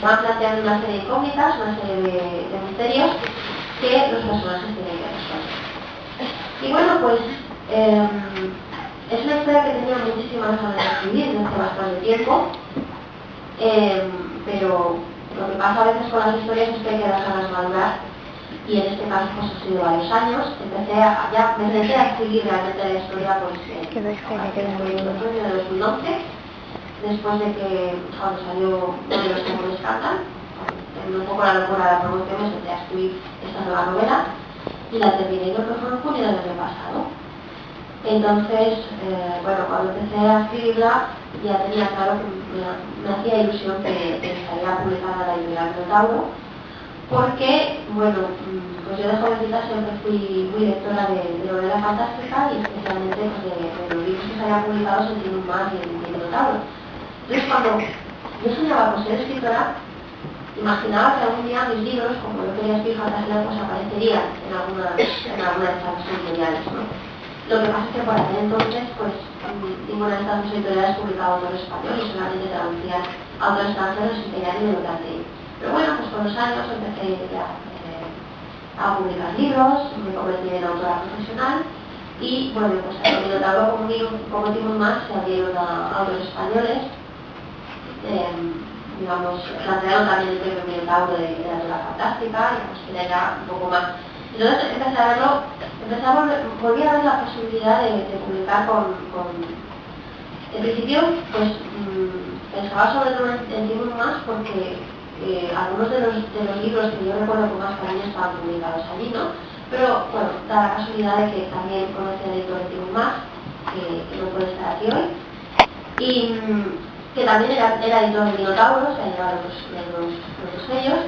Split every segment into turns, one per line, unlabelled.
van planteando una serie de incógnitas, una serie de misterios que los personajes tienen que resolver. Y bueno, pues es una historia que tenía muchísimas ganas de escribir desde hace bastante tiempo, pero lo que pasa a veces con las historias es que hay que dejarlas madurar, y en este caso pues ha sido varios años. Me empecé a escribir realmente la historia pues en otoño de 2011, después de que cuando salió Novelos como un escándalo, un poco la locura de la promoción, me senté a escribir esta nueva novela y la terminé, creo que fue en junio del año pasado. Entonces, bueno, cuando empecé a escribirla ya tenía claro que me hacía ilusión que estaría publicada la editorial Minotauro, porque, bueno, pues yo de jovencita siempre fui muy lectora de novela fantástica, y especialmente pues, de los libros que se habían publicado en Timon Más y en Minotauro. Entonces, cuando yo soñaba con ser escritora, imaginaba que algún día mis libros, como yo quería escribir fantasía, pues aparecerían en alguna de estas editoriales, ¿no? Lo que pasa es que por aquel entonces, pues, ninguna de estas dos editoriales publicaba autor español y solamente traducían autores extranjeros y querían ni me lo planteé. Pero bueno, pues con los años empecé ya a publicar libros, me convertí en autora profesional y, bueno, pues en Minotauro como Timon Más se abrieron a autores españoles. Digamos, plantearon también el premio Minotauro de literatura fantástica, y pues quería ya un poco más. Entonces volví a ver la posibilidad de publicar con... En principio, pues pensaba sobre todo en Timon Más porque algunos de los libros que yo recuerdo con más cariño estaban publicados allí, ¿no? Pero bueno, da la casualidad de que también conocí al editor de Timon Más, que no puede estar aquí hoy, y que también era editor de Minotauro, se ha llevado los sellos,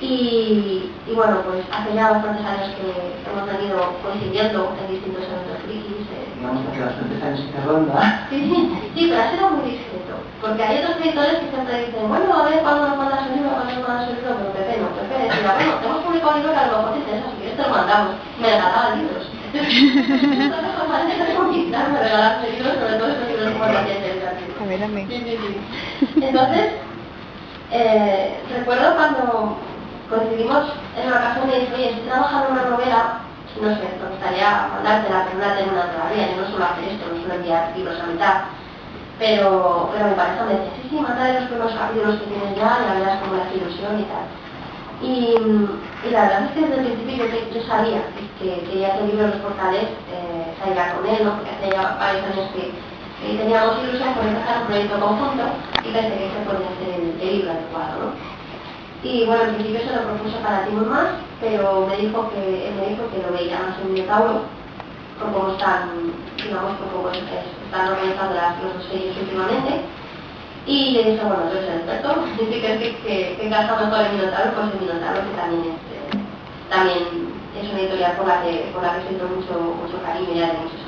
y bueno, pues hace ya bastantes años que hemos venido coincidiendo en distintos eventos frikis.
Digamos que bastantes años que te ronda.
Sí, pero ha sido muy discreto, porque hay otros editores que siempre dicen, bueno, a ver cuándo nos mandas un libro, pero Pepe decía, bueno, hemos publicado un libro que a lo mejor te interesa, si quieres te lo mandamos. Me regalaban libros. Entonces, como parece que me regalaban libros, sobre todo estos libros como recientes.
A ver, a mí.
Sí. Entonces, recuerdo cuando coincidimos en una ocasión y dije, oye, estoy trabajando en una novela, no sé, me gustaría mandártela, pero no la tengo una todavía, yo no suelo hacer esto, no suelo enviar libros a mitad, pero mi pareja me dice, sí, manda los primeros capítulos que tienes ya, y verás como la ilusión y tal. Y la verdad es que desde el principio yo sabía que quería que el libro de los portales saliera con él, ¿no? Porque hace ya varios años que teníamos ilusión por empezar un proyecto conjunto y pensé que se podía hacer el libro adecuado, ¿no? Y bueno, en principio se lo propuso para Timon Más, pero él me dijo que lo veía más en Minotauro, por cómo están, digamos, por cómo están organizando los dos sellos últimamente. Y le dije, bueno, yo soy el experto, dice que encaja mejor en Minotauro, pues en Minotauro, que también es una editorial por la que siento mucho cariño ya de muchos